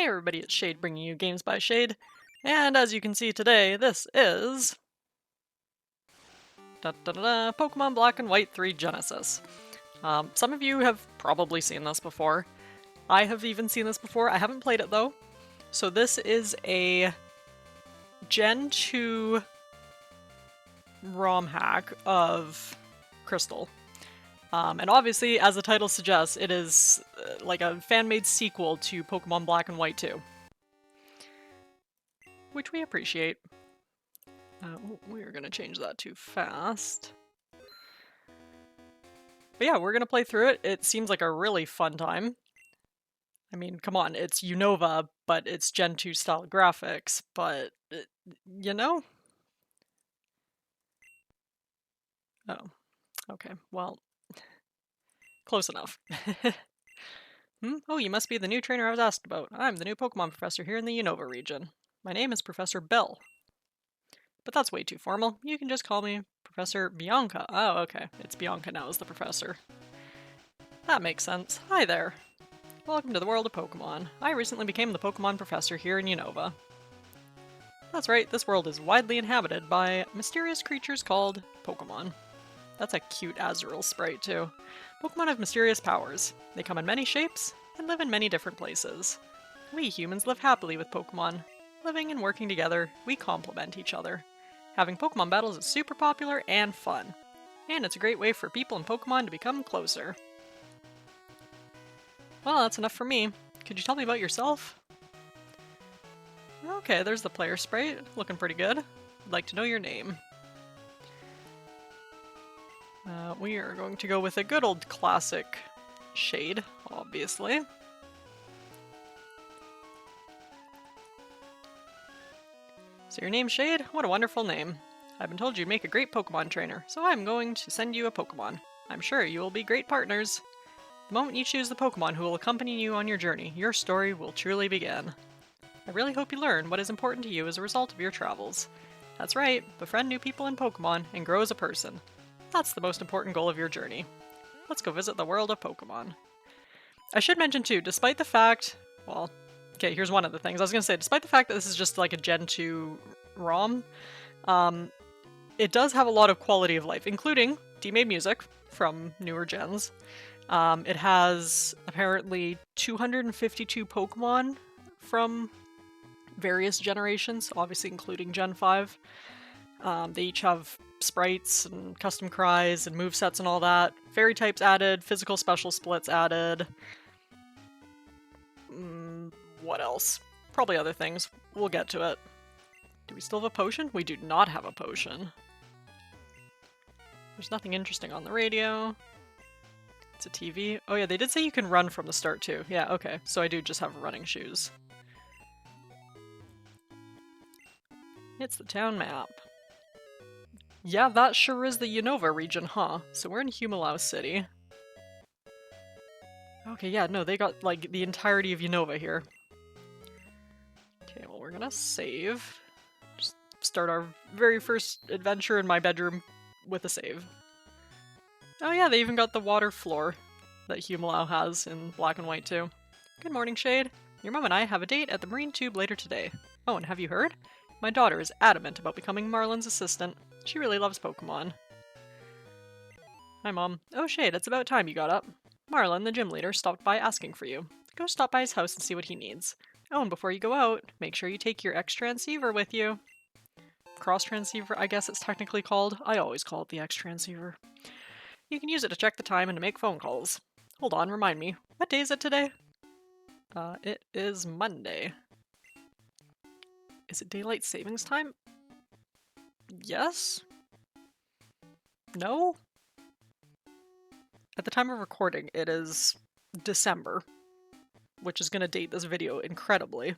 Hey everybody, it's Shade bringing you Games by Shade, and as you can see today, this is Pokemon Black and White 3 Genesis. Some of you have probably seen this before. I have even seen this before. I haven't played it though. So this is a Gen 2 ROM hack of Crystal. And obviously, as the title suggests, it is like a fan-made sequel to Pokemon Black and White 2. Which we appreciate. We are going to change that to fast. But yeah, we're going to play through it. It seems like a really fun time. I mean, come on, it's Unova, but it's Gen 2 style graphics, but, you know? Oh, okay, well, close enough. Oh, you must be the new trainer I was asked about. I'm the new Pokemon professor here in the Unova region. My name is Professor Bell. But that's way too formal. You can just call me Professor Bianca. Oh, okay. It's Bianca now as the professor. That makes sense. Hi there. Welcome to the world of Pokemon. I recently became the Pokemon professor here in Unova. That's right, this world is widely inhabited by mysterious creatures called Pokemon. That's a cute Azrael sprite, too. Pokemon have mysterious powers. They come in many shapes and live in many different places. We humans live happily with Pokemon. Living and working together, we complement each other. Having Pokemon battles is super popular and fun. And it's a great way for people and Pokemon to become closer. Well, that's enough for me. Could you tell me about yourself? Okay, there's the player sprite. Looking pretty good. I'd like to know your name. We are going to go with a good old classic Shade, obviously. So your name's Shade? What a wonderful name. I've been told you'd make a great Pokemon trainer, so I'm going to send you a Pokemon. I'm sure you will be great partners. The moment you choose the Pokemon who will accompany you on your journey, your story will truly begin. I really hope you learn what is important to you as a result of your travels. That's right, befriend new people in Pokemon and grow as a person. That's the most important goal of your journey. Let's go visit the world of Pokemon. I should mention too, despite the fact, well, okay, here's one of the things. I was going to say, despite the fact that this is just like a Gen 2 ROM, it does have a lot of quality of life, including demade music from newer gens. It has apparently 252 Pokemon from various generations, obviously including Gen 5. They each have sprites and custom cries and movesets and all that. Fairy types added, physical special splits added. What else? Probably other things. We'll get to it. Do we still have a potion? We do not have a potion. There's nothing interesting on the radio. It's a TV. Oh yeah, they did say you can run from the start too. Yeah, okay. So I do just have running shoes. It's the town map. Yeah, that sure is the Unova region, huh? So we're in Humalau City. Okay, yeah, no, they got, like, the entirety of Unova here. Okay, well, we're gonna save. Just start our very first adventure in my bedroom with a save. Oh yeah, they even got the water floor that Humalau has in Black and White too. Good morning, Shade. Your mom and I have a date at the Marine Tube later today. Oh, and have you heard? My daughter is adamant about becoming Marlin's assistant. She really loves Pokemon. Hi, Mom. Oh, Shade, it's about time you got up. Marlin, the gym leader, stopped by asking for you. Go stop by his house and see what he needs. Oh, and before you go out, make sure you take your X-Transceiver with you. Cross-Transceiver, I guess it's technically called. I always call it the X-Transceiver. You can use it to check the time and to make phone calls. Hold on, remind me. What day is it today? It is Monday. Is it daylight savings time? Yes? No? At the time of recording, it is December, which is going to date this video incredibly. Is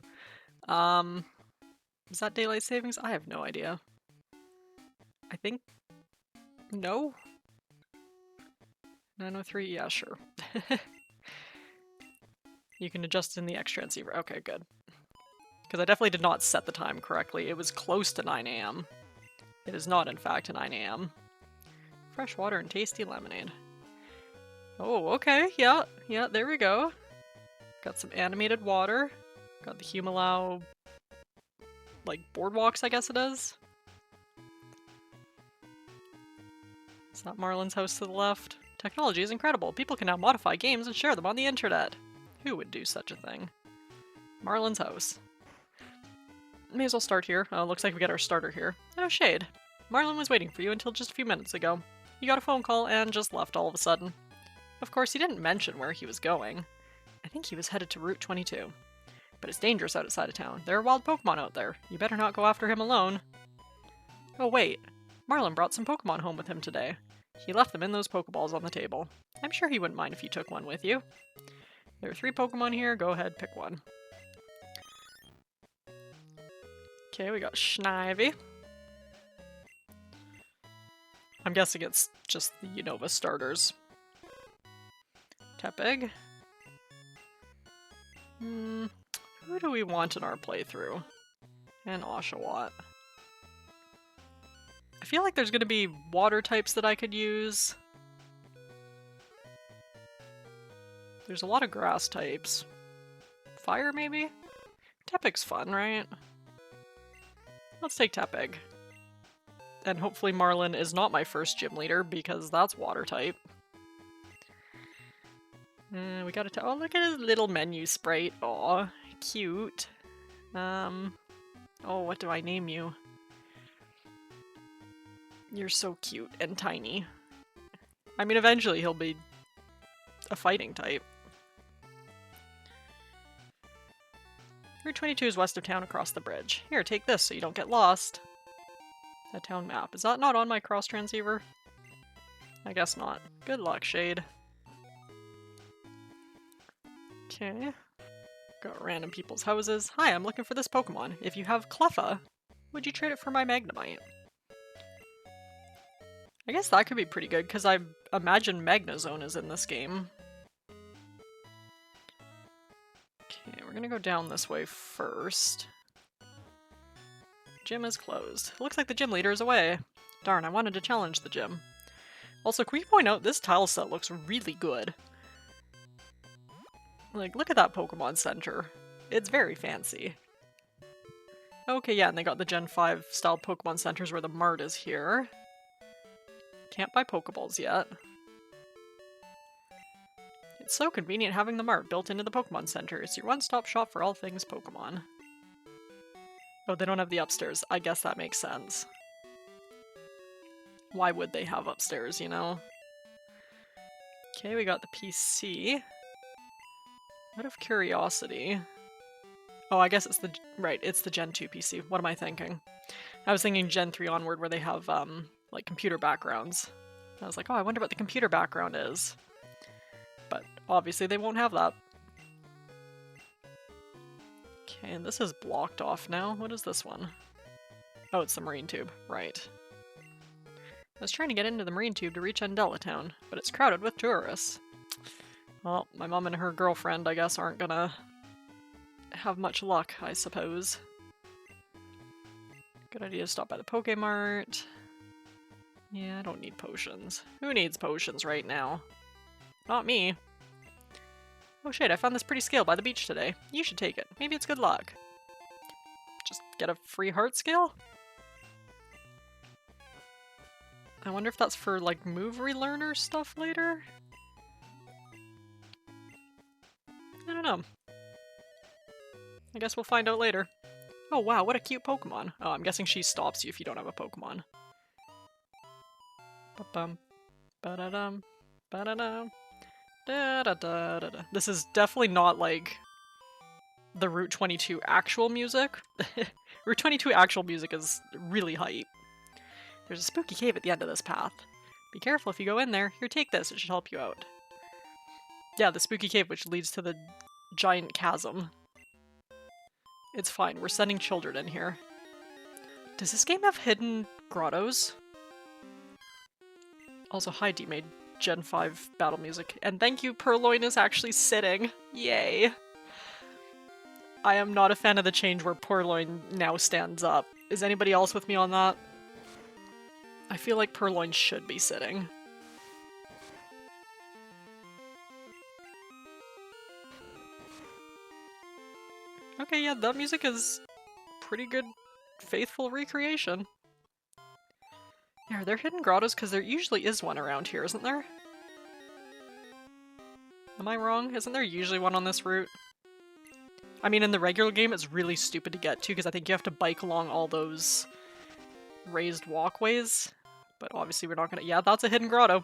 that daylight savings? I have no idea. I think... No? 9:03? Yeah, sure. You can adjust in the X-Transceiver. Okay, good. Because I definitely did not set the time correctly. It was close to 9 AM. It is not, in fact, 9 AM. Fresh water and tasty lemonade. Oh, okay, yeah, there we go. Got some animated water. Got the Humalau, like, boardwalks, I guess it is. Is that Marlin's house to the left? Technology is incredible. People can now modify games and share them on the internet. Who would do such a thing? Marlin's house. May as well start here. Looks like we got our starter here. Oh, Shade. Marlin was waiting for you until just a few minutes ago. He got a phone call and just left all of a sudden. Of course, he didn't mention where he was going. I think he was headed to Route 22. But it's dangerous outside of town. There are wild Pokemon out there. You better not go after him alone. Oh, wait. Marlin brought some Pokemon home with him today. He left them in those Pokeballs on the table. I'm sure he wouldn't mind if you took one with you. There are 3 Pokemon here. Go ahead, pick one. Okay, we got Snivy. I'm guessing it's just the Unova starters. Tepig. Who do we want in our playthrough? And Oshawott. I feel like there's gonna be water types that I could use. There's a lot of grass types. Fire, maybe? Tepig's fun, right? Let's take Tepig. And hopefully Marlin is not my first gym leader, because that's water type. We gotta oh, look at his little menu sprite. Aw, cute. Oh, what do I name you? You're so cute and tiny. I mean, eventually he'll be a fighting type. Route 22 is west of town across the bridge. Here, take this so you don't get lost. That town map. Is that not on my cross transceiver? I guess not. Good luck, Shade. Okay. Got random people's houses. Hi, I'm looking for this Pokemon. If you have Cleffa, would you trade it for my Magnemite? I guess that could be pretty good, because I imagine Magnezone is in this game. Okay, we're gonna go down this way first. Gym is closed. It looks like the gym leader is away. Darn, I wanted to challenge the gym. Also, can we point out this tile set looks really good? Like, look at that Pokemon Center. It's very fancy. Okay, yeah, and they got the Gen 5 style Pokemon Centers where the Mart is here. Can't buy Pokeballs yet. It's so convenient having the Mart built into the Pokemon Center. It's your one-stop shop for all things Pokemon. Oh, they don't have the upstairs. I guess that makes sense. Why would they have upstairs, you know? Okay, we got the PC. Out of curiosity... Oh, I guess it's the... Right, it's the Gen 2 PC. What am I thinking? I was thinking Gen 3 onward where they have, like, computer backgrounds. I was like, oh, I wonder what the computer background is. But obviously they won't have that. Okay, and this is blocked off now. What is this one? Oh, it's the marine tube. Right. I was trying to get into the marine tube to reach Undella Town, but it's crowded with tourists. Well, my mom and her girlfriend, I guess, aren't gonna have much luck, I suppose. Good idea to stop by the Pokemart. Yeah, I don't need potions. Who needs potions right now? Not me. Oh shit, I found this pretty scale by the beach today. You should take it. Maybe it's good luck. Just get a free heart scale? I wonder if that's for, like, move relearner stuff later? I don't know. I guess we'll find out later. Oh wow, what a cute Pokemon. Oh, I'm guessing she stops you if you don't have a Pokemon. Ba-bum. Ba-da-dum. Ba-da-dum. Da-da-da-da-da. This is definitely not, like, the Route 22 actual music. Route 22 actual music is really hype. There's a spooky cave at the end of this path. Be careful if you go in there. Here, take this. It should help you out. Yeah, the spooky cave which leads to the giant chasm. It's fine. We're sending children in here. Does this game have hidden grottos? Also, Heidi made Gen 5 battle music. And thank you, Purloin is actually sitting. Yay. I am not a fan of the change where Purloin now stands up. Is anybody else with me on that? I feel like Purloin should be sitting. Okay, yeah, that music is pretty good, faithful recreation. Yeah, are there hidden grottos? Because there usually is one around here, isn't there? Am I wrong? Isn't there usually one on this route? I mean, in the regular game, it's really stupid to get to, because I think you have to bike along all those raised walkways. But obviously we're not gonna- yeah, that's a hidden grotto.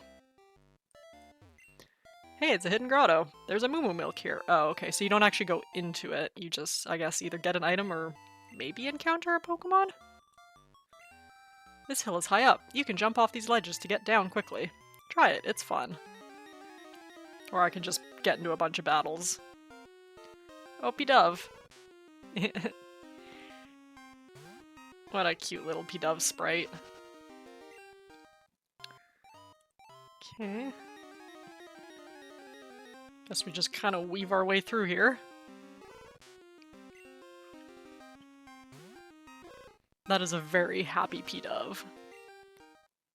Hey, it's a hidden grotto. There's a moo milk here. Oh, okay, so you don't actually go into it. You just, I guess, either get an item or maybe encounter a Pokemon? This hill is high up. You can jump off these ledges to get down quickly. Try it, it's fun. Or I can just get into a bunch of battles. Oh, Pidove. What a cute little Pidove sprite. Okay. Guess we just kind of weave our way through here. That is a very happy Pidove.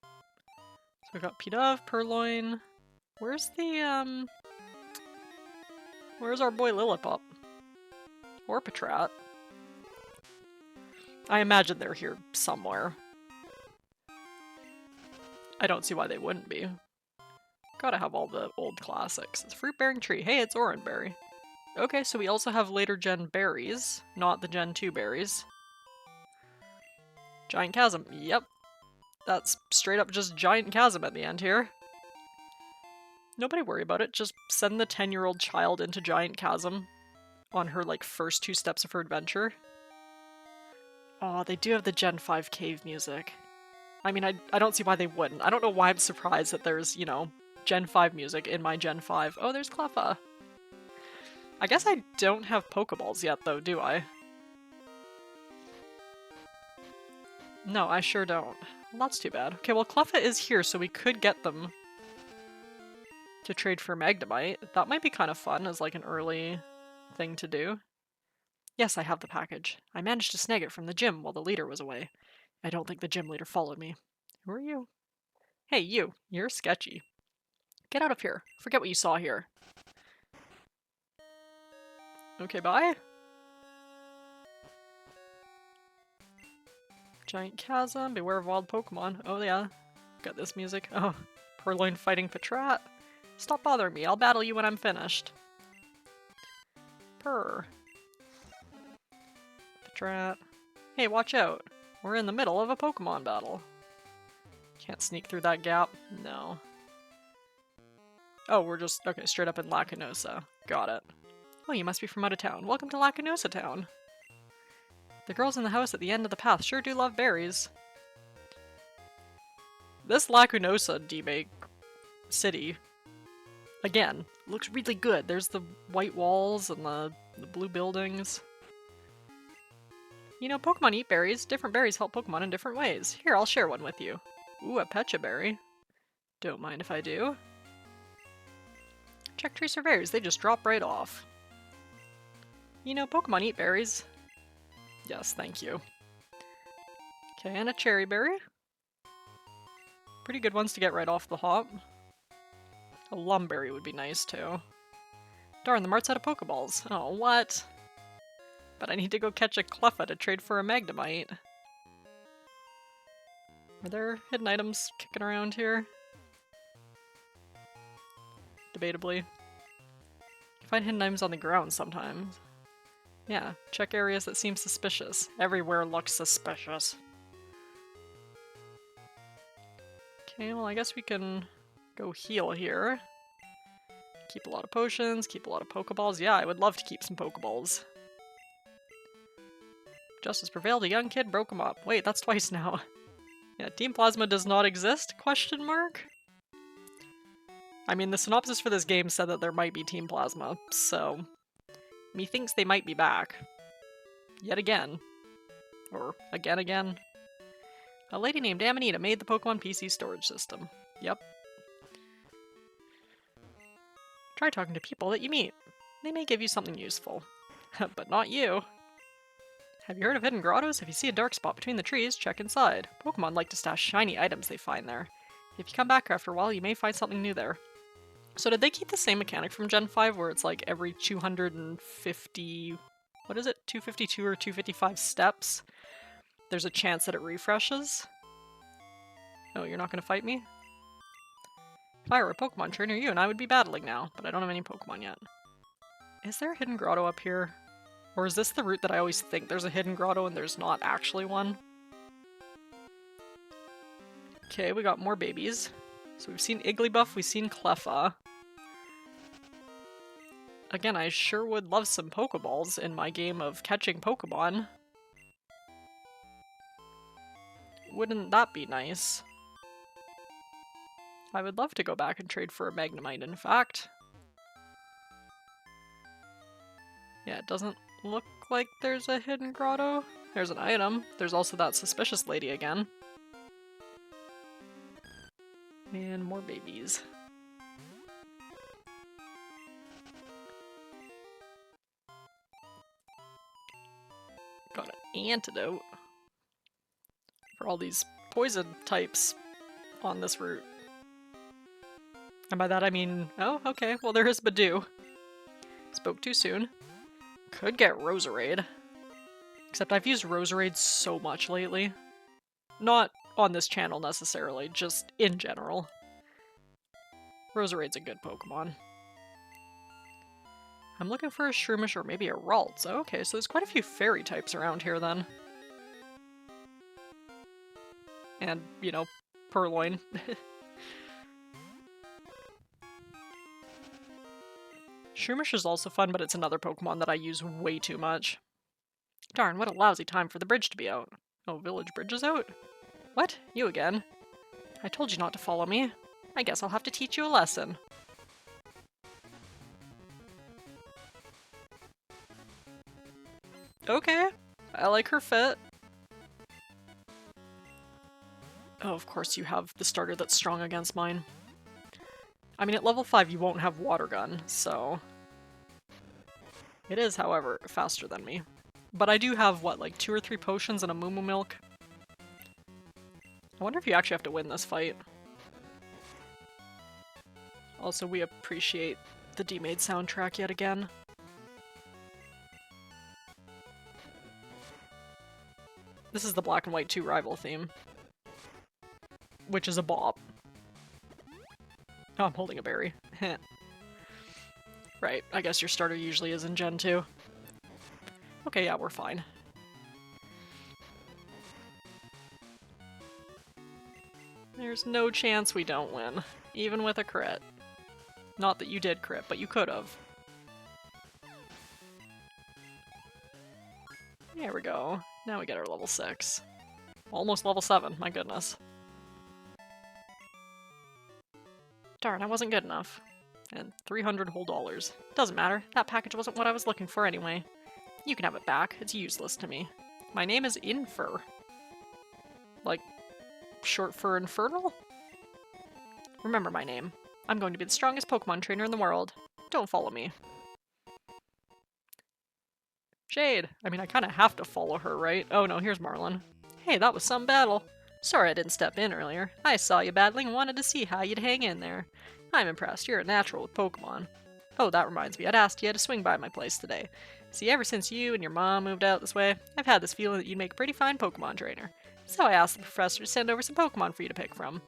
So we've got Pidove, Purloin. Where's the, where's our boy Lillipup? Or Patrat? I imagine they're here somewhere. I don't see why they wouldn't be. Gotta have all the old classics. It's a fruit-bearing tree. Hey, it's Oranberry. Okay, so we also have later gen berries, not the gen 2 berries. Giant Chasm. Yep. That's straight up just Giant Chasm at the end here. Nobody worry about it. Just send the 10-year-old child into Giant Chasm on her, like, first 2 steps of her adventure. Oh, they do have the Gen 5 cave music. I mean, I don't see why they wouldn't. I don't know why I'm surprised that there's, you know, Gen 5 music in my Gen 5. Oh, there's Cleffa. I guess I don't have Pokeballs yet, though, do I? No, I sure don't. Well, that's too bad. Okay, well, Cleffa is here, so we could get them to trade for Magnemite. That might be kind of fun as, like, an early thing to do. Yes, I have the package. I managed to snag it from the gym while the leader was away. I don't think the gym leader followed me. Who are you? Hey, you. You're sketchy. Get out of here. Forget what you saw here. Okay, bye. Giant Chasm, beware of wild Pokemon. Oh yeah, got this music. Oh, Purloin fighting Patrat. Stop bothering me, I'll battle you when I'm finished. Purr. Patrat. Hey, watch out. We're in the middle of a Pokemon battle. Can't sneak through that gap. No. Oh, we're just, okay, straight up in Lacunosa. Got it. Oh, you must be from out of town. Welcome to Lacunosa Town. The girls in the house at the end of the path sure do love berries. This Lacunosa demake city, again, looks really good. There's the white walls and the blue buildings. You know, Pokemon eat berries. Different berries help Pokemon in different ways. Here, I'll share one with you. Ooh, a Pecha berry. Don't mind if I do. Check trees for berries. They just drop right off. You know, Pokemon eat berries. Yes, thank you. Okay, and a cherry berry. Pretty good ones to get right off the hop. A lumberry would be nice too. Darn, the mart's out of Pokeballs. Oh, what? But I need to go catch a Cleffa to trade for a Magnemite. Are there hidden items kicking around here? Debatably. You find hidden items on the ground sometimes. Yeah, check areas that seem suspicious. Everywhere looks suspicious. Okay, well I guess we can go heal here. Keep a lot of potions, keep a lot of Pokeballs. Yeah, I would love to keep some Pokeballs. Justice prevailed, a young kid broke him up. Wait, that's twice now. Yeah, Team Plasma does not exist? Question mark? I mean, the synopsis for this game said that there might be Team Plasma, so... methinks they might be back. Yet again. Or again. A lady named Amanita made the Pokemon PC storage system. Yep. Try talking to people that you meet. They may give you something useful. But not you. Have you heard of hidden grottos? If you see a dark spot between the trees, check inside. Pokemon like to stash shiny items they find there. If you come back after a while, you may find something new there. So did they keep the same mechanic from Gen 5 where it's like every 250 what is it, 252 or 255 steps, there's a chance that it refreshes. Oh, you're not going to fight me? If I were a Pokemon trainer, you and I would be battling now, but I don't have any Pokemon yet. Is there a hidden grotto up here? Or is this the route that I always think there's a hidden grotto and there's not actually one? Okay, we got more babies. So we've seen Igglybuff, we've seen Cleffa. Again, I sure would love some Pokeballs in my game of catching Pokemon. Wouldn't that be nice? I would love to go back and trade for a Magnemite, in fact. Yeah, it doesn't look like there's a hidden grotto. There's an item. There's also that suspicious lady again. And more babies. Got an antidote for all these poison types on this route. And by that I mean, oh, okay, well there is Badoo. Spoke too soon. Could get Roserade. Except I've used Roserade so much lately. Not on this channel necessarily, just in general. Roserade's a good Pokemon. I'm looking for a Shroomish or maybe a Ralts. Okay, so there's quite a few fairy types around here then. And, you know, Purloin. Shroomish is also fun, but it's another Pokemon that I use way too much. Darn, what a lousy time for the bridge to be out. Oh, village bridge is out? What? You again? I told you not to follow me. I guess I'll have to teach you a lesson. Okay, I like her fit. Oh, of course you have the starter that's strong against mine. I mean, at level 5 you won't have Water Gun, so... It is, however, faster than me. But I do have, what, like 2 or 3 potions and a Moo Moo Milk? I wonder if you actually have to win this fight. Also, we appreciate the D-Made soundtrack yet again. This is the Black and White 2 rival theme. Which is a bop. Oh, I'm holding a berry. Right, I guess your starter usually is in Gen 2. Okay, yeah, we're fine. There's no chance we don't win, even with a crit. Not that you did crit, but you could have. There we go. Now we get our level 6. Almost level 7, my goodness. Darn, I wasn't good enough. And 300 whole dollars. Doesn't matter, that package wasn't what I was looking for anyway. You can have it back, it's useless to me. My name is Infer. Like, short for Infernal? Remember my name. I'm going to be the strongest Pokemon trainer in the world. Don't follow me. Shade! I mean, I kinda have to follow her, right? Oh no, here's Marlin. Hey, that was some battle. Sorry I didn't step in earlier. I saw you battling and wanted to see how you'd hang in there. I'm impressed, you're a natural with Pokemon. Oh, that reminds me, I'd asked you to swing by my place today. See, ever since you and your mom moved out this way, I've had this feeling that you'd make a pretty fine Pokemon trainer. So I asked the professor to send over some Pokemon for you to pick from.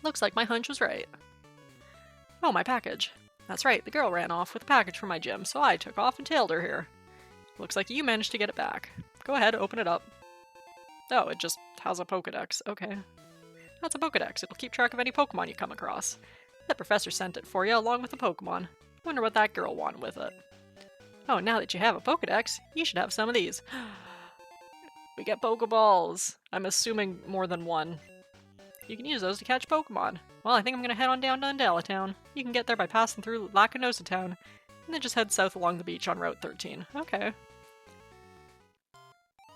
Looks like my hunch was right. Oh, my package. That's right, the girl ran off with a package from my gym, so I took off and tailed her here. Looks like you managed to get it back. Go ahead, open it up. Oh, it just has a Pokedex. Okay. That's a Pokedex. It'll keep track of any Pokemon you come across. The professor sent it for you along with the Pokemon. Wonder what that girl wanted with it. Oh, now that you have a Pokedex, you should have some of these. We get Pokeballs. I'm assuming more than one. You can use those to catch Pokemon. Well, I think I'm gonna head on down to Undella Town. You can get there by passing through Lacanosa Town, and then just head south along the beach on Route 13. Okay.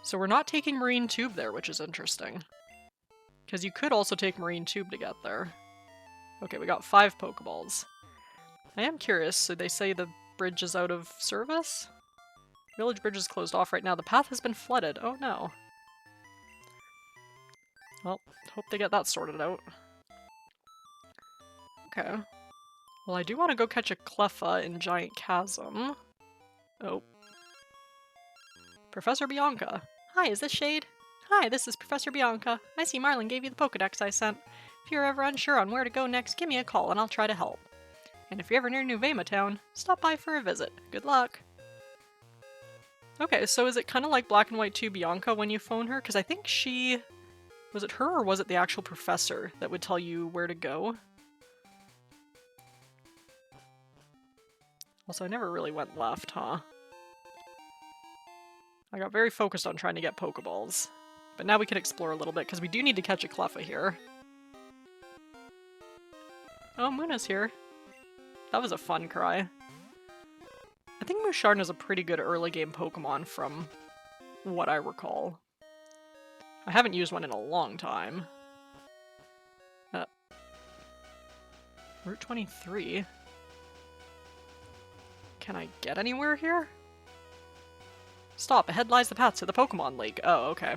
So we're not taking Marine Tube there, which is interesting. Because you could also take Marine Tube to get there. Okay, we got 5 Pokeballs. I am curious, so they say the bridge is out of service? Village bridge is closed off right now. The path has been flooded. Oh no. Well, hope they get that sorted out. Okay. Well, I do want to go catch a Cleffa in Giant Chasm. Oh. Professor Bianca. Hi, is this Shade? Hi, this is Professor Bianca. I see Marlin gave you the Pokedex I sent. If you're ever unsure on where to go next, give me a call and I'll try to help. And if you're ever near Nuvema Town, stop by for a visit. Good luck. Okay, so is it kind of like Black and White 2 Bianca when you phone her? Because I think she... Was it her or was it the actual professor that would tell you where to go? Also, I never really went left, huh? I got very focused on trying to get Pokeballs. But now we can explore a little bit, because we do need to catch a Cleffa here. Oh, Muna's here. That was a fun cry. I think Musharn is a pretty good early game Pokemon from what I recall. I haven't used one in a long time. Route 23? Can I get anywhere here? Stop, ahead lies the path to the Pokemon Lake. Oh, okay.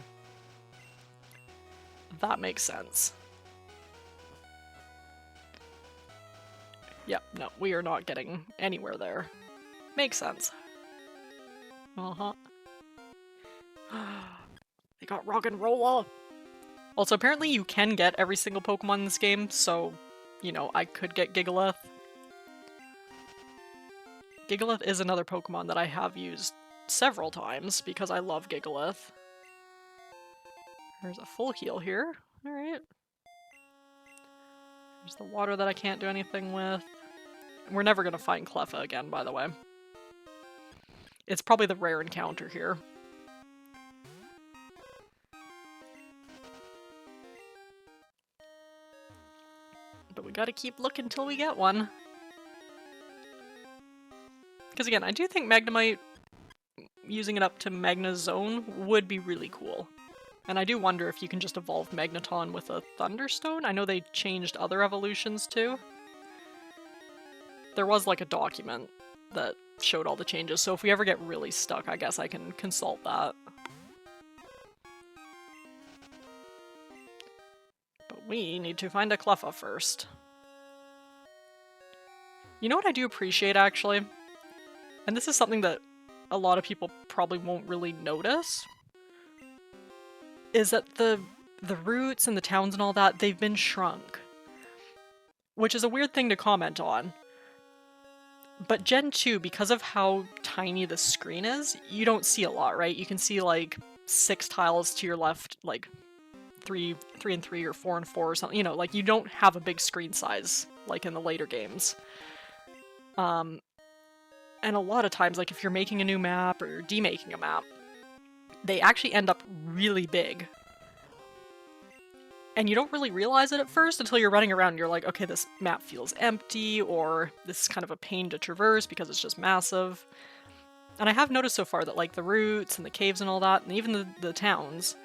That makes sense. Yep, no, we are not getting anywhere there. Makes sense. Uh-huh. They got Rock and Rolla! Also, apparently you can get every single Pokemon in this game, so, you know, I could get Gigalith. Gigalith is another Pokemon that I have used several times, because I love Gigalith. There's a full heal here. Alright. There's the water that I can't do anything with. We're never gonna find Cleffa again, by the way. It's probably the rare encounter here. But we gotta keep looking till we get one. Because again, I do think Magnemite, using it up to Magnezone, would be really cool. And I do wonder if you can just evolve Magneton with a Thunderstone. I know they changed other evolutions too. There was like a document that showed all the changes, so if we ever get really stuck, I guess I can consult that. But we need to find a Cleffa first. You know what I do appreciate, actually? And this is something that a lot of people probably won't really notice, is that the routes and the towns and all that, they've been shrunk. Which is a weird thing to comment on. But Gen 2, because of how tiny the screen is, you don't see a lot, right? You can see like 6 tiles to your left, like 3 and 3 or 4 and 4 or something. You know, like you don't have a big screen size like in the later games. And a lot of times, like if you're making a new map or demaking a map, they actually end up really big. And you don't really realize it at first until you're running around and you're like, okay, this map feels empty, or this is kind of a pain to traverse because it's just massive. And I have noticed so far that like the routes and the caves and all that, and even the towns,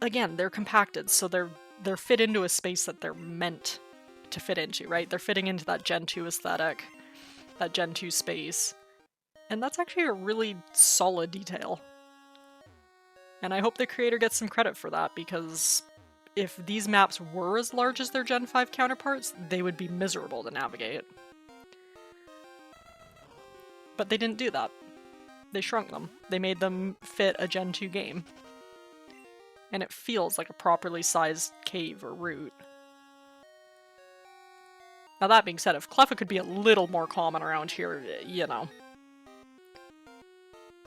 again, they're compacted, so they're fit into a space that they're meant to fit into, right? They're fitting into that Gen 2 aesthetic, that Gen 2 space. And that's actually a really solid detail. And I hope the creator gets some credit for that, because if these maps were as large as their Gen 5 counterparts, they would be miserable to navigate. But they didn't do that. They shrunk them. They made them fit a Gen 2 game. And it feels like a properly sized cave or route. Now that being said, if Cleffa could be a little more common around here, you know.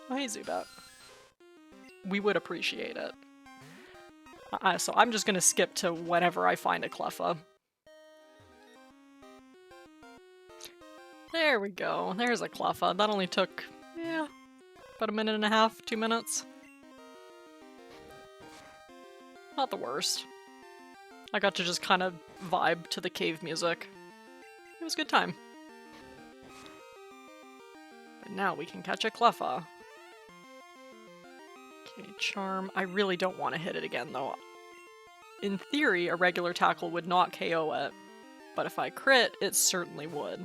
Oh hey Zubat. We would appreciate it. So I'm just gonna skip to whenever I find a Cleffa. There we go. There's a Cleffa. That only took, yeah, about a minute and a half, 2 minutes. Not the worst. I got to just kind of vibe to the cave music. It was a good time. But now we can catch a Cleffa. Okay, Charm. I really don't want to hit it again, though. In theory, a regular tackle would not KO it, but if I crit, it certainly would.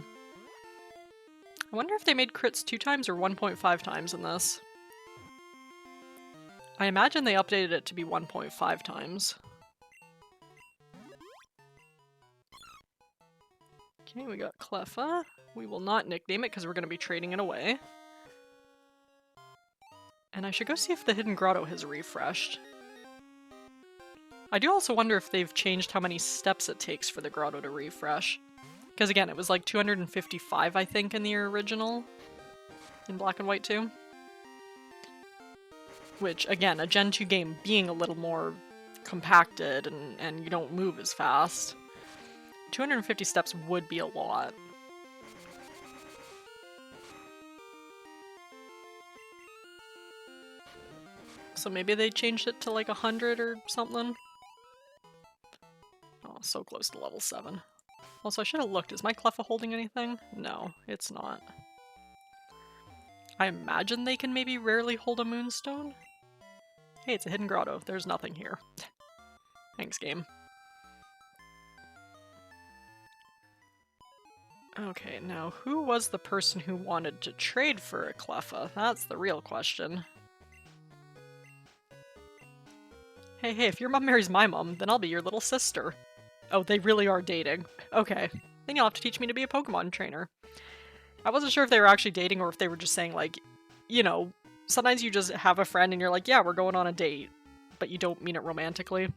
I wonder if they made crits 2 times or 1.5 times in this. I imagine they updated it to be 1.5 times. Okay, we got Cleffa. We will not nickname it because we're going to be trading it away. And I should go see if the Hidden Grotto has refreshed. I do also wonder if they've changed how many steps it takes for the grotto to refresh. Because again, it was like 255, I think, in the original. In Black and White 2. Which, again, a Gen 2 game being a little more compacted and you don't move as fast. 250 steps would be a lot. So maybe they changed it to like 100 or something? Oh, so close to level 7. Also, I should have looked. Is my Cleffa holding anything? No, it's not. I imagine they can maybe rarely hold a Moonstone? Hey, it's a hidden grotto. There's nothing here. Thanks, game. Okay, now who was the person who wanted to trade for a Cleffa? That's the real question. Hey, if your mom marries my mom, then I'll be your little sister. Oh, they really are dating. Okay. Then you'll have to teach me to be a Pokemon trainer. I wasn't sure if they were actually dating or if they were just saying, like, you know, sometimes you just have a friend and you're like, yeah, we're going on a date, but you don't mean it romantically.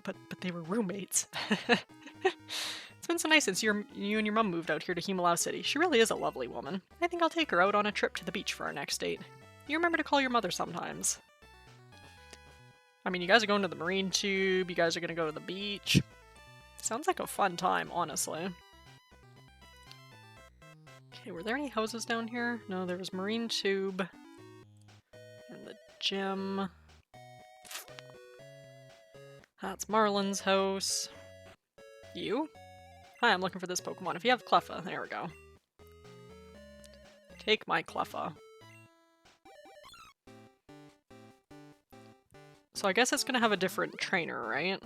But they were roommates. It's been so nice since you and your mom moved out here to Humalau City. She really is a lovely woman. I think I'll take her out on a trip to the beach for our next date. You remember to call your mother sometimes. I mean, you guys are going to the marine tube, you guys are gonna go to the beach. Sounds like a fun time, honestly. Okay, were there any houses down here? No, there was marine tube. And the gym. That's Marlin's house. You? Hi, I'm looking for this Pokemon. If you have Cleffa, there we go. Take my Cleffa. So I guess it's gonna have a different trainer, right?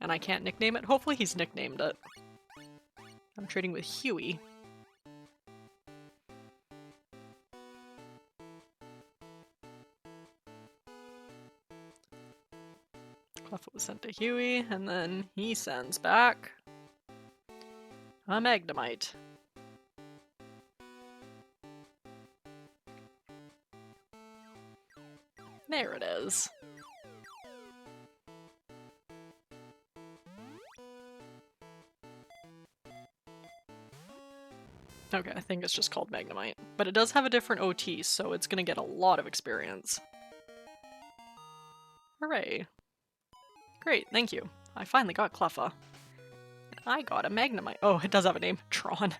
And I can't nickname it? Hopefully he's nicknamed it. I'm trading with Huey. Cleffa was sent to Huey, and then he sends back a Magnemite. There it is. Okay, I think it's just called Magnemite. But it does have a different OT, so it's gonna get a lot of experience. Hooray. Great, thank you. I finally got Cleffa. I got a Magnemite. Oh, it does have a name. Tron.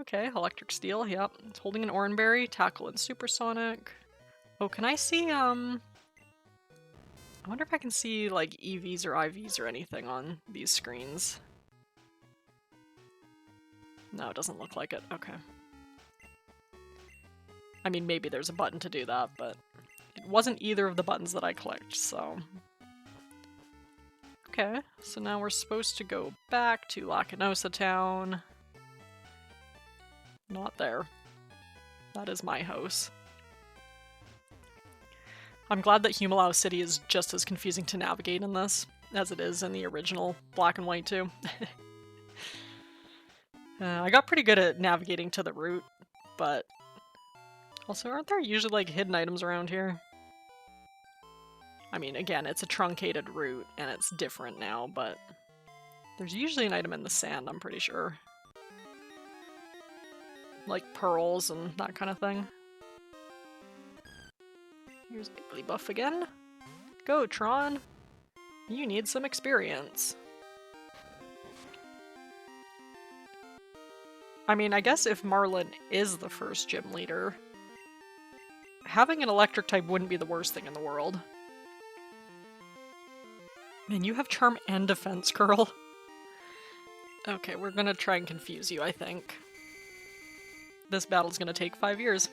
Okay, Electric Steel, yep. It's holding an Oranberry, Tackle and Supersonic. Oh, can I see, I wonder if I can see, like, EVs or IVs or anything on these screens. No, it doesn't look like it. Okay. I mean, maybe there's a button to do that, but it wasn't either of the buttons that I clicked, so... Okay, so now we're supposed to go back to Lacanosa Town. Not there. That is my house. I'm glad that Humalau City is just as confusing to navigate in this as it is in the original Black and White 2. I got pretty good at navigating to the route, but also aren't there usually like hidden items around here? I mean, again, it's a truncated route and it's different now, but there's usually an item in the sand, I'm pretty sure. Like pearls and that kind of thing. Here's Igglybuff again. Go, Tron! You need some experience. I mean, I guess if Marlin is the first gym leader, having an electric type wouldn't be the worst thing in the world. Man, you have Charm and Defense, girl. Okay, we're gonna try and confuse you, I think. This battle's gonna take 5 years.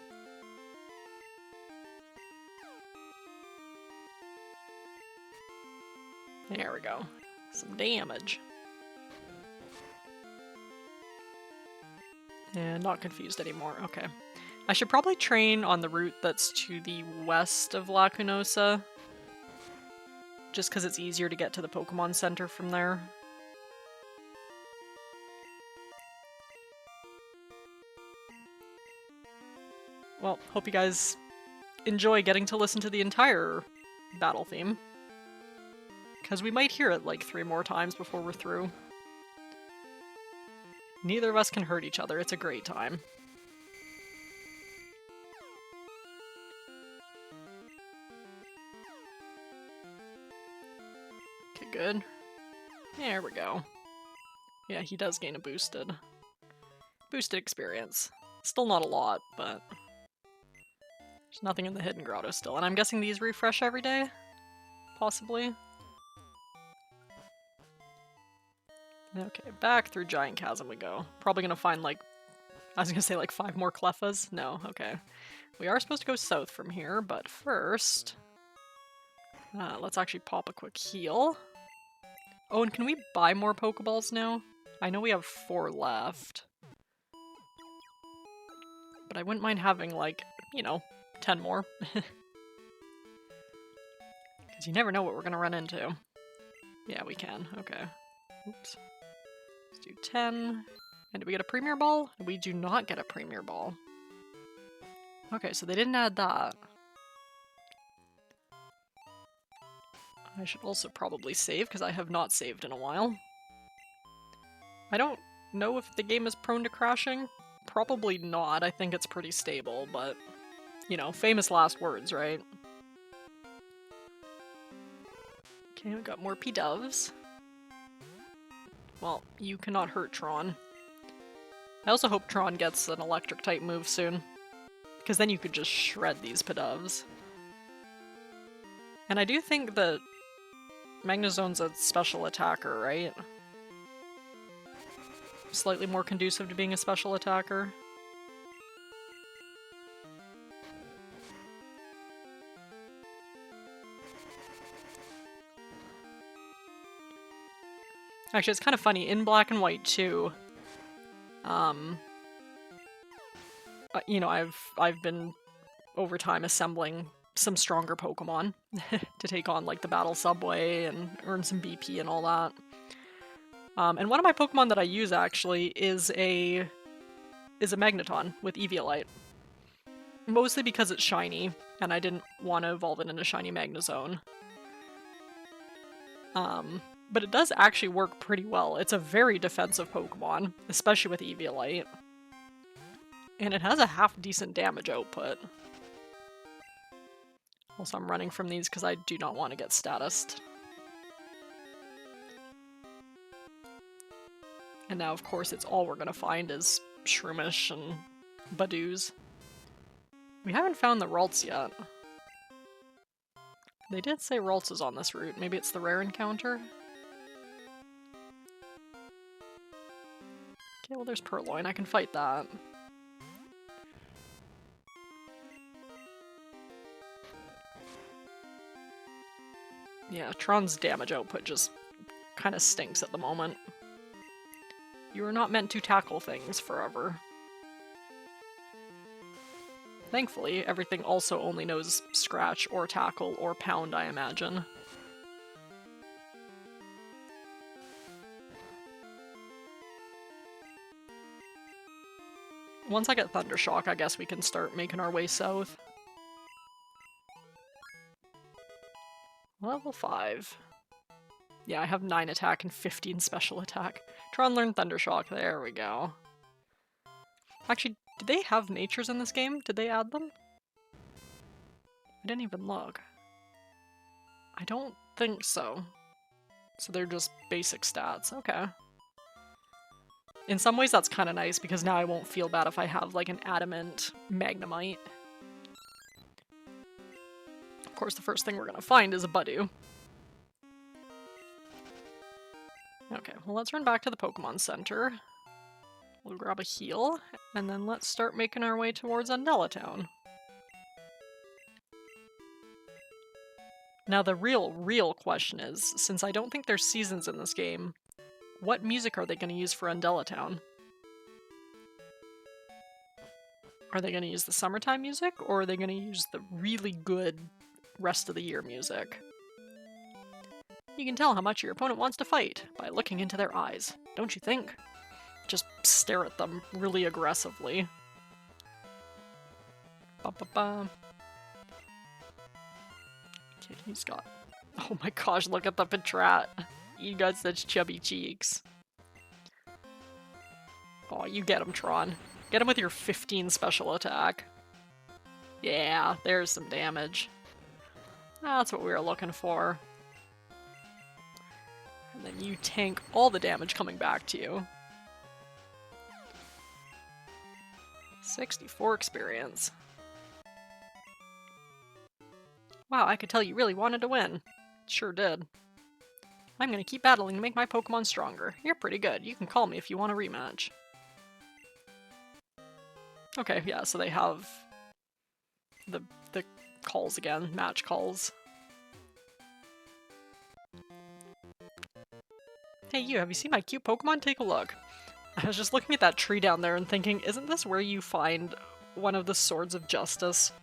There we go. Some damage. And not confused anymore, okay. I should probably train on the route that's to the west of Lacanosa. Just because it's easier to get to the Pokemon Center from there. well, hope you guys enjoy getting to listen to the entire battle theme. Because we might hear it like 3 more times before we're through. Neither of us can hurt each other, it's a great time. Okay, good. There we go. Yeah, he does gain a boosted experience. Still not a lot, but there's nothing in the hidden grotto still. And I'm guessing these refresh every day? Possibly? Okay, back through Giant Chasm we go. Probably gonna find like, I was gonna say like 5 more Clefas? No, okay. We are supposed to go south from here, but first... let's actually pop a quick heal. Oh, and can we buy more Pokeballs now? I know we have 4 left. But I wouldn't mind having, like, you know, 10 more. Because you never know what we're gonna run into. Yeah, we can. Okay. Oops. Let's do 10. And do we get a Premier Ball? We do not get a Premier Ball. Okay, so they didn't add that. I should also probably save, because I have not saved in a while. I don't know if the game is prone to crashing. Probably not. I think it's pretty stable, but, you know, famous last words, right? Okay, we got more P-Doves. Well, you cannot hurt Tron. I also hope Tron gets an electric-type move soon, because then you could just shred these P-Doves. And I do think that Magnezone's a special attacker, right? Slightly more conducive to being a special attacker. Actually, it's kind of funny, in Black and White too, you know, I've been, over time, assembling some stronger Pokemon to take on, like, the Battle Subway and earn some BP and all that. And one of my Pokemon that I use, actually, is a Magneton with Eviolite. Mostly because it's shiny, and I didn't want to evolve it into shiny Magnezone. But it does actually work pretty well. It's a very defensive Pokemon, especially with Eviolite. And it has a half-decent damage output. Also, I'm running from these because I do not want to get statused. And now, of course, it's all we're gonna find is Shroomish and Badoos. We haven't found the Ralts yet. They did say Ralts is on this route. Maybe it's the rare encounter? Okay, well there's Purloin. I can fight that. Yeah, Tron's damage output just kind of stinks at the moment. You are not meant to tackle things forever. Thankfully, everything also only knows Scratch or Tackle or Pound, I imagine. Once I get Thundershock, I guess we can start making our way south. Level 5. Yeah, I have 9 attack and 15 special attack. Tron learned Thundershock, there we go. Actually, did they have natures in this game? Did they add them? I didn't even look. I don't think so. So they're just basic stats, okay. In some ways that's kind of nice, because now I won't feel bad if I have like an Adamant Magnemite. Of course, the first thing we're gonna find is a Badoo. Okay, well let's run back to the Pokemon Center. We'll grab a heal, and then let's start making our way towards Undella Town. Now the real question is, since I don't think there's seasons in this game, what music are they going to use for Undella Town? Are they going to use the summertime music, or are they going to use the really good rest of the year music? You can tell how much your opponent wants to fight by looking into their eyes, don't you think? Just stare at them really aggressively. Ba-ba-ba. Okay, he's got... Oh my gosh, look at the Patrat. You got such chubby cheeks. Oh, you get him, Tron. Get him with your 15 special attack. Yeah, there's some damage. That's what we were looking for. And then you tank all the damage coming back to you. 64 experience. Wow, I could tell you really wanted to win. Sure did. I'm gonna keep battling to make my Pokemon stronger. You're pretty good. You can call me if you want a rematch. Okay, yeah, so they have the calls again, match calls. Hey you, have you seen my cute Pokemon? Take a look. I was just looking at that tree down there and thinking, isn't this where you find one of the Swords of Justice?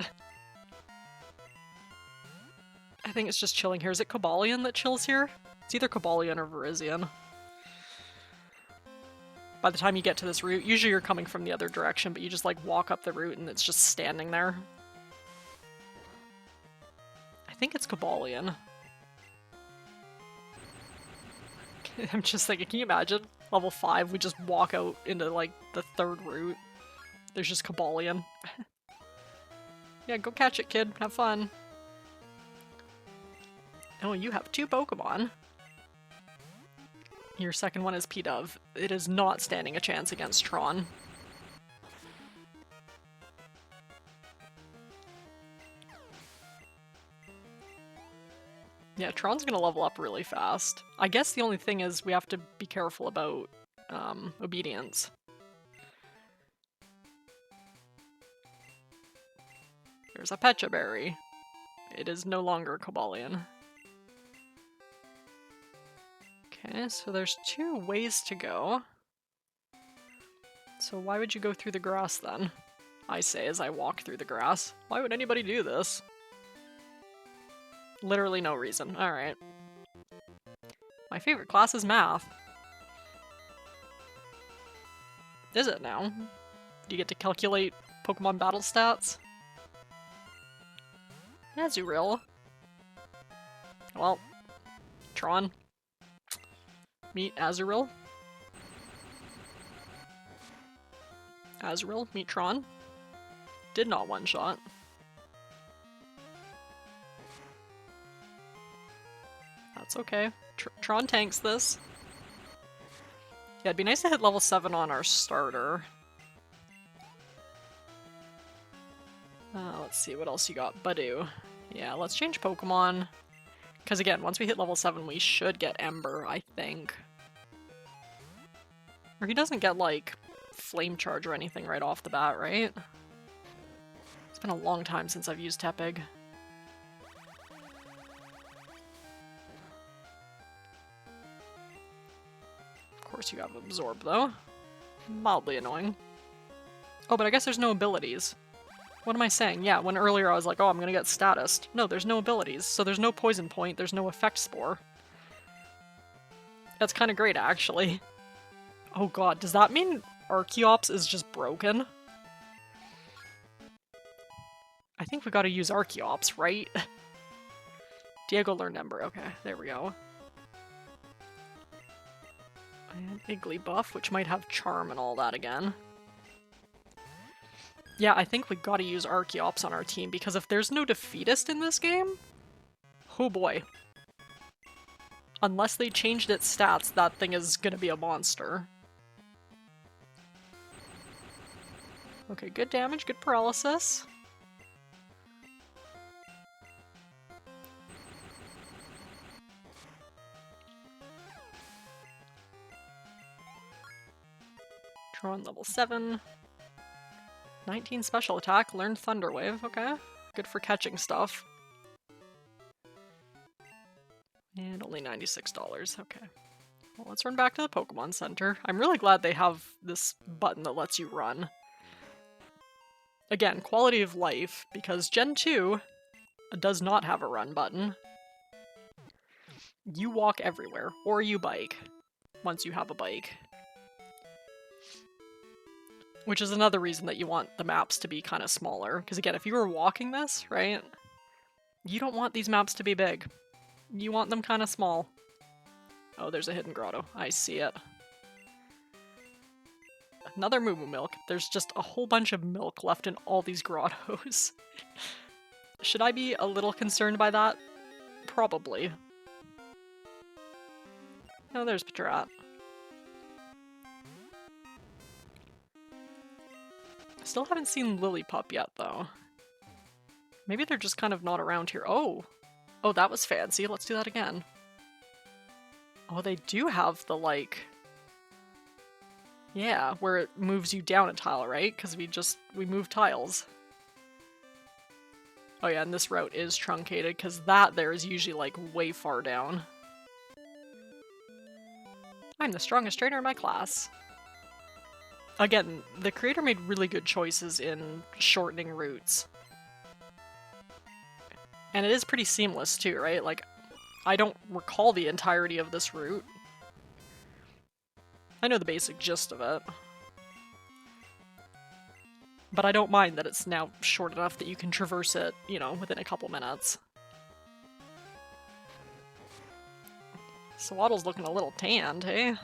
I think it's just chilling here. Is it Cobalion that chills here? It's either Cobalion or Virizion. By the time you get to this route, usually you're coming from the other direction, but you just like walk up the route and it's just standing there. I think it's Cobalion. I'm just thinking, can you imagine? Level 5, we just walk out into like the 3rd route. There's just Cobalion. Yeah, go catch it, kid. Have fun. Oh, you have 2 Pokemon. Your second one is P-Dove. It is not standing a chance against Tron. Yeah, Tron's gonna level up really fast. I guess the only thing is we have to be careful about obedience. There's a Pecha Berry. It is no longer Cobalion. Okay, so there's 2 ways to go. So why would you go through the grass then? I say as I walk through the grass. Why would anybody do this? Literally no reason. Alright. My favorite class is math. Is it now? Do you get to calculate Pokemon battle stats? Azurill. Well, Tron. Meet Azurill. Azurill, meet Tron. Did not one-shot. That's okay. Tron tanks this. Yeah, it'd be nice to hit level 7 on our starter. Let's see, what else you got? Badoo. Yeah, let's change Pokemon. Because again, once we hit level 7, we should get Ember, I think. Or he doesn't get, like, Flame Charge or anything right off the bat, right? It's been a long time since I've used Tepig. Of course you have Absorb, though. Mildly annoying. Oh, but I guess there's no abilities. What am I saying? Yeah, when earlier I was like, oh, I'm gonna get Status. No, there's no abilities, so there's no Poison Point, there's no Effect Spore. That's kind of great, actually. Oh god, does that mean Archeops is just broken? I think we gotta use Archeops, right? Diego learned Ember. Okay, there we go. And Igglybuff, which might have Charm and all that again. Yeah, I think we gotta use Archeops on our team, because if there's no Defeatist in this game... Oh boy. Unless they changed its stats, that thing is gonna be a monster. Okay, good damage, good paralysis. Tron level 7. 19 special attack, learned Thunder Wave, okay. Good for catching stuff. And only $96, okay. Well, let's run back to the Pokemon Center. I'm really glad they have this button that lets you run. Again, quality of life, because Gen 2 does not have a run button. You walk everywhere, or you bike, once you have a bike. Which is another reason that you want the maps to be kind of smaller. Because again, if you were walking this, right, you don't want these maps to be big. You want them kind of small. Oh, there's a hidden grotto. I see it. Another moo moo milk. There's just a whole bunch of milk left in all these grottos. Should I be a little concerned by that? Probably. Oh, there's Patrat. Still haven't seen Lillipup yet, though. Maybe they're just kind of not around here. Oh! Oh, that was fancy. Let's do that again. Oh, they do have the, like... Yeah, where it moves you down a tile, right? Because we move tiles. Oh yeah, and this route is truncated, because that there is usually, like, way far down. I'm the strongest trainer in my class. Again, the creator made really good choices in shortening routes. And it is pretty seamless too, right? Like, I don't recall the entirety of this route. I know the basic gist of it. But I don't mind that it's now short enough that you can traverse it, you know, within a couple minutes. Swaddle's looking a little tanned, hey?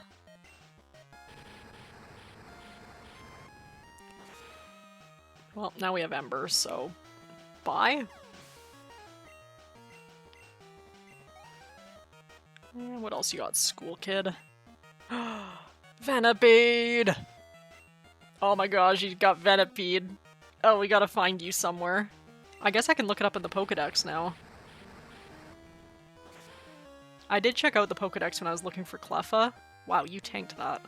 Well, now we have Ember, so... bye? What else you got, school kid? Venipede! Oh my gosh, you got Venipede. Oh, we gotta find you somewhere. I guess I can look it up in the Pokedex now. I did check out the Pokedex when I was looking for Cleffa. Wow, you tanked that.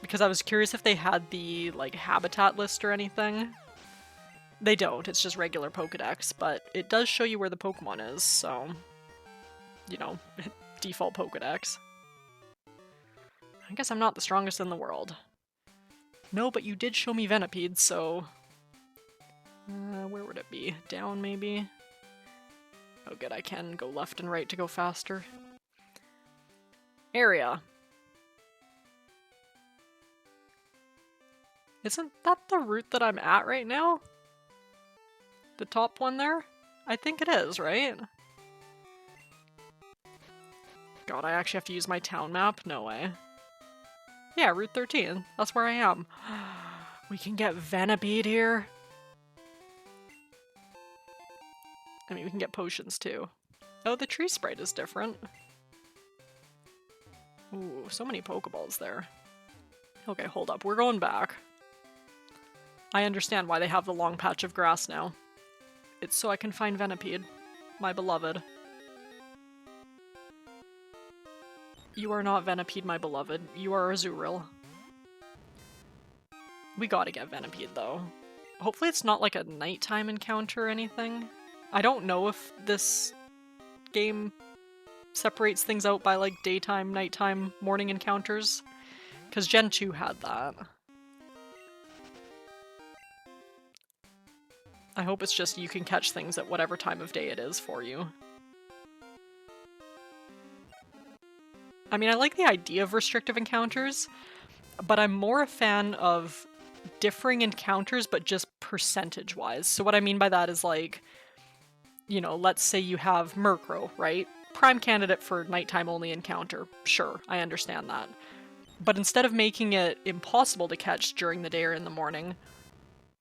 Because I was curious if they had the, like, habitat list or anything. They don't, it's just regular Pokedex, but it does show you where the Pokemon is, so... You know, default Pokedex. I guess I'm not the strongest in the world. No, but you did show me Venipede, so... where would it be? Down, maybe? Oh good, I can go left and right to go faster. Area. Isn't that the route that I'm at right now? The top one there? I think it is, right? God, I actually have to use my town map? No way. Yeah, Route 13. That's where I am. We can get Venipede here. I mean, we can get potions too. Oh, the tree sprite is different. Ooh, so many Pokeballs there. Okay, hold up. We're going back. I understand why they have the long patch of grass now. It's so I can find Venipede, my beloved. You are not Venipede, my beloved. You are Azurill. We gotta get Venipede, though. Hopefully it's not like a nighttime encounter or anything. I don't know if this game separates things out by, like, daytime, nighttime, morning encounters. Because Gen 2 had that. I hope it's just you can catch things at whatever time of day it is for you. I mean, I like the idea of restrictive encounters, but I'm more a fan of differing encounters, but just percentage-wise. So what I mean by that is, like, you know, let's say you have Murkrow, right? Prime candidate for nighttime-only encounter. Sure, I understand that. But instead of making it impossible to catch during the day or in the morning,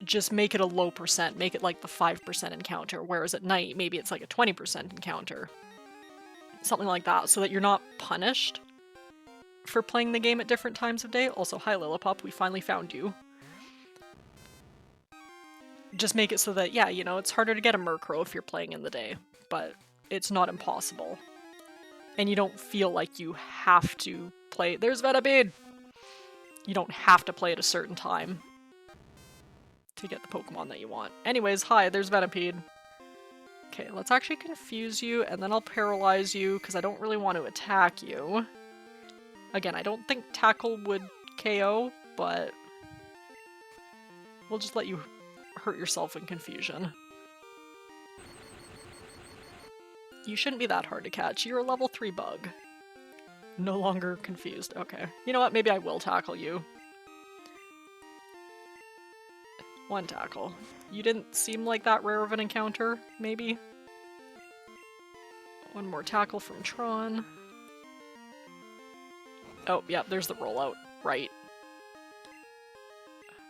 just make it a low percent. Make it like the 5% encounter, whereas at night, maybe it's like a 20% encounter. Something like that, so that you're not punished for playing the game at different times of day. Also, hi Lillipup, we finally found you. Just make it so that, yeah, you know, it's harder to get a Murkrow if you're playing in the day, but it's not impossible. And you don't feel like you have to play— there's Venipede! You don't have to play at a certain time to get the Pokemon that you want. Anyways, hi, there's Venipede. Okay, let's actually confuse you, and then I'll paralyze you, because I don't really want to attack you. Again, I don't think Tackle would KO, but we'll just let you hurt yourself in confusion. You shouldn't be that hard to catch. You're a level 3 bug. No longer confused. Okay. You know what? Maybe I will tackle you. One tackle. You didn't seem like that rare of an encounter, maybe? One more tackle from Tron. Oh, yeah, there's the rollout. Right.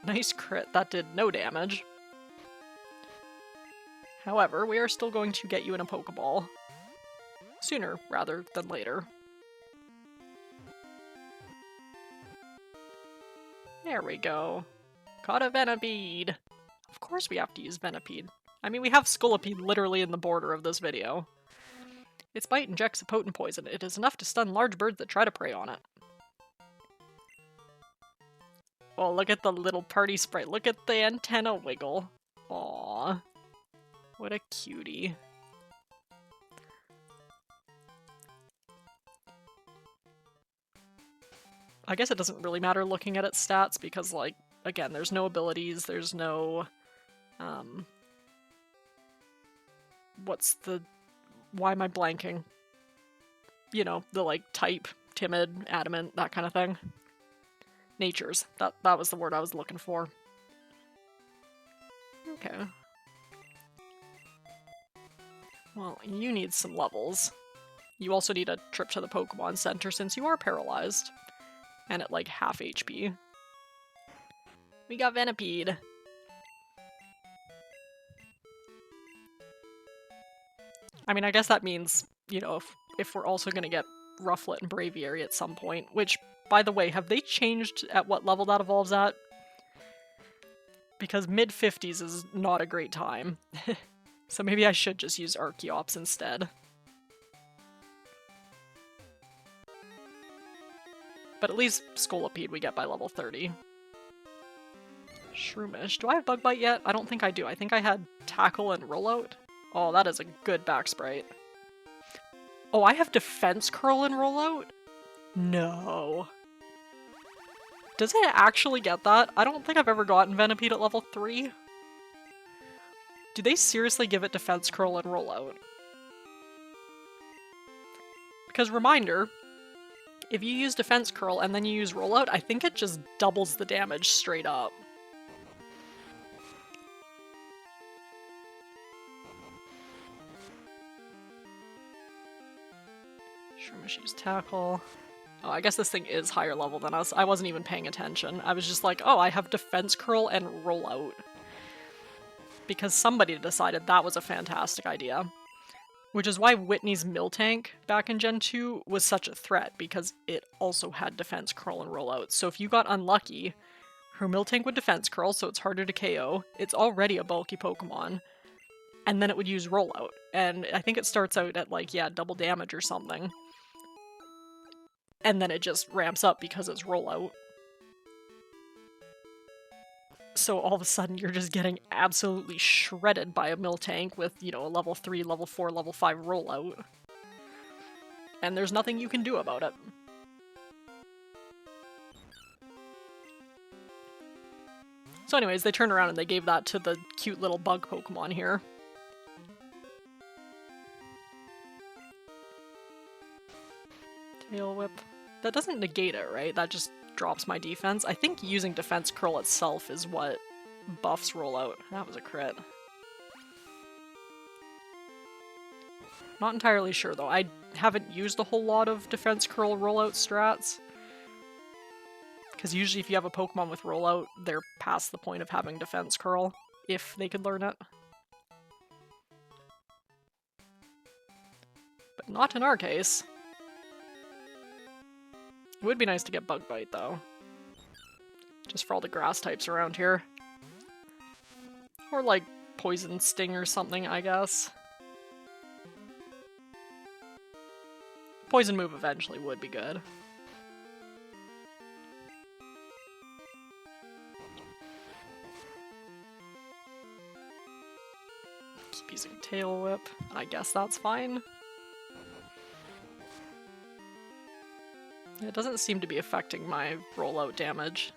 Nice crit. That did no damage. However, we are still going to get you in a Pokeball. Sooner, rather than later. There we go. Caught a Venipede. Of course we have to use Venipede. I mean, we have Scolipede literally in the border of this video. Its bite injects a potent poison. It is enough to stun large birds that try to prey on it. Oh, look at the little party sprite. Look at the antenna wiggle. Aww. What a cutie. I guess it doesn't really matter looking at its stats because, like, again, there's no abilities, there's no, why am I blanking? You know, the, like, type, timid, adamant, that kind of thing. Natures. That was the word I was looking for. Okay. Well, you need some levels. You also need a trip to the Pokemon Center since you are paralyzed. And at like half HP. We got Venipede. I mean, I guess that means, you know, if we're also gonna get Rufflet and Braviary at some point, which, by the way, have they changed at what level that evolves at? Because mid-50s is not a great time. So maybe I should just use Archeops instead. But at least Scolipede we get by level 30. Shroomish. Do I have Bug Bite yet? I don't think I do. I think I had Tackle and Rollout. Oh, that is a good back sprite. Oh, I have Defense Curl and Rollout? No. Does it actually get that? I don't think I've ever gotten Venipede at level 3. Do they seriously give it Defense Curl and Rollout? Because reminder, if you use Defense Curl and then you use Rollout, I think it just doubles the damage straight up. Shroomish use Tackle. Oh, I guess this thing is higher level than us. I wasn't even paying attention. I was just like, oh, I have Defense Curl and Rollout. Because somebody decided that was a fantastic idea. Which is why Whitney's Miltank back in Gen 2 was such a threat, because it also had Defense Curl and Rollout. So if you got unlucky, her Miltank would Defense Curl, so it's harder to KO. It's already a bulky Pokemon. And then it would use Rollout. And I think it starts out at, like, yeah, double damage or something. And then it just ramps up because it's Rollout. So all of a sudden you're just getting absolutely shredded by a Miltank with, you know, a level 3, level 4, level 5 rollout. And there's nothing you can do about it. So anyways, they turned around and they gave that to the cute little bug Pokemon here. Tail Whip. That doesn't negate it, right? That just drops my defense. I think using Defense Curl itself is what buffs Rollout. That was a crit. Not entirely sure though. I haven't used a whole lot of Defense Curl Rollout strats. Because usually if you have a Pokemon with Rollout, they're past the point of having Defense Curl, if they could learn it. But not in our case. It would be nice to get Bug Bite, though. Just for all the grass types around here. Or, like, Poison Sting or something, I guess. Poison move eventually would be good. Keep using Tail Whip. I guess that's fine. It doesn't seem to be affecting my rollout damage.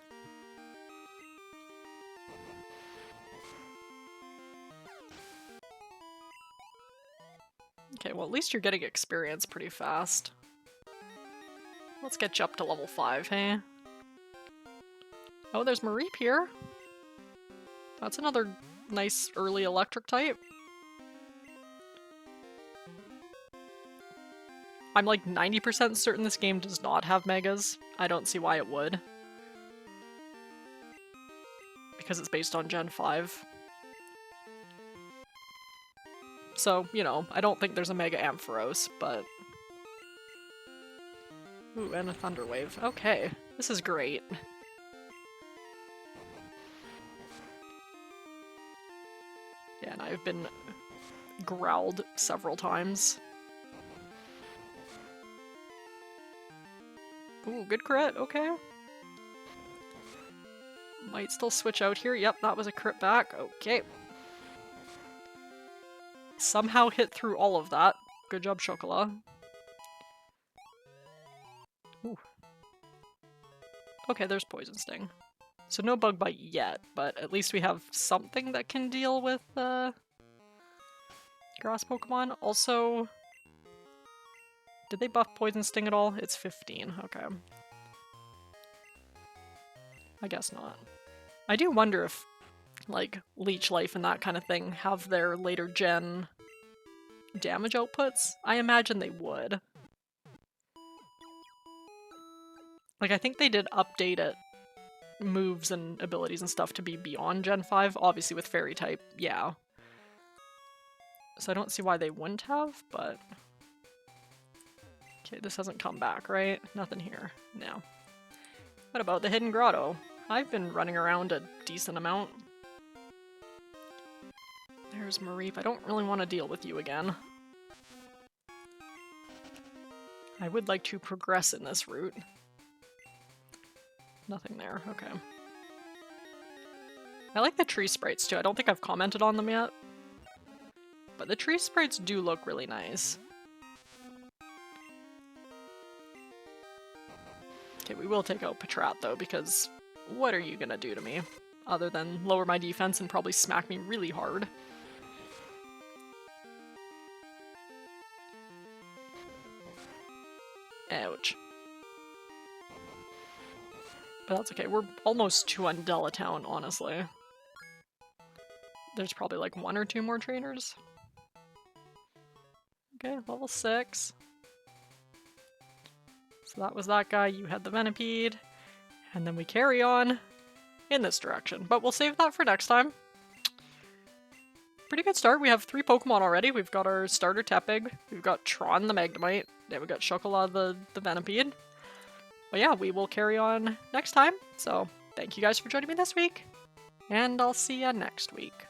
Okay, well at least you're getting experience pretty fast. Let's get you up to level 5, hey? Oh, there's Mareep here. That's another nice early electric type. I'm like 90% certain this game does not have megas. I don't see why it would. Because it's based on Gen 5. So, you know, I don't think there's a Mega Ampharos, but... Ooh, and a Thunder Wave. Okay, this is great. Yeah, and I've been growled several times. Ooh, good crit, okay. Might still switch out here. Yep, that was a crit back. Okay. Somehow hit through all of that. Good job, Chocolat. Ooh. Okay, there's Poison Sting. So no Bug Bite yet, but at least we have something that can deal with grass Pokemon. Also, did they buff Poison Sting at all? It's 15, okay. I guess not. I do wonder if, like, Leech Life and that kind of thing have their later gen damage outputs. I imagine they would. Like, I think they did update it, moves and abilities and stuff to be beyond Gen 5, obviously with Fairy type, yeah. So I don't see why they wouldn't have, but... Okay, this hasn't come back, right? Nothing here. No. What about the Hidden Grotto? I've been running around a decent amount. There's Mareep. I don't really want to deal with you again. I would like to progress in this route. Nothing there, okay. I like the tree sprites too. I don't think I've commented on them yet. But the tree sprites do look really nice. Okay, we will take out Patrat though, because what are you gonna do to me? Other than lower my defense and probably smack me really hard. Ouch. But that's okay, we're almost to Undella Town, honestly. There's probably like 1 or 2 more trainers. Okay, level 6. So that was that guy, you had the Venipede. And then we carry on in this direction. But we'll save that for next time. Pretty good start. We have 3 Pokemon already. We've got our starter Tepig. We've got Tron the Magnemite. Yeah, we've got Chocolat the Venipede. But yeah, we will carry on next time. So thank you guys for joining me this week. And I'll see ya next week.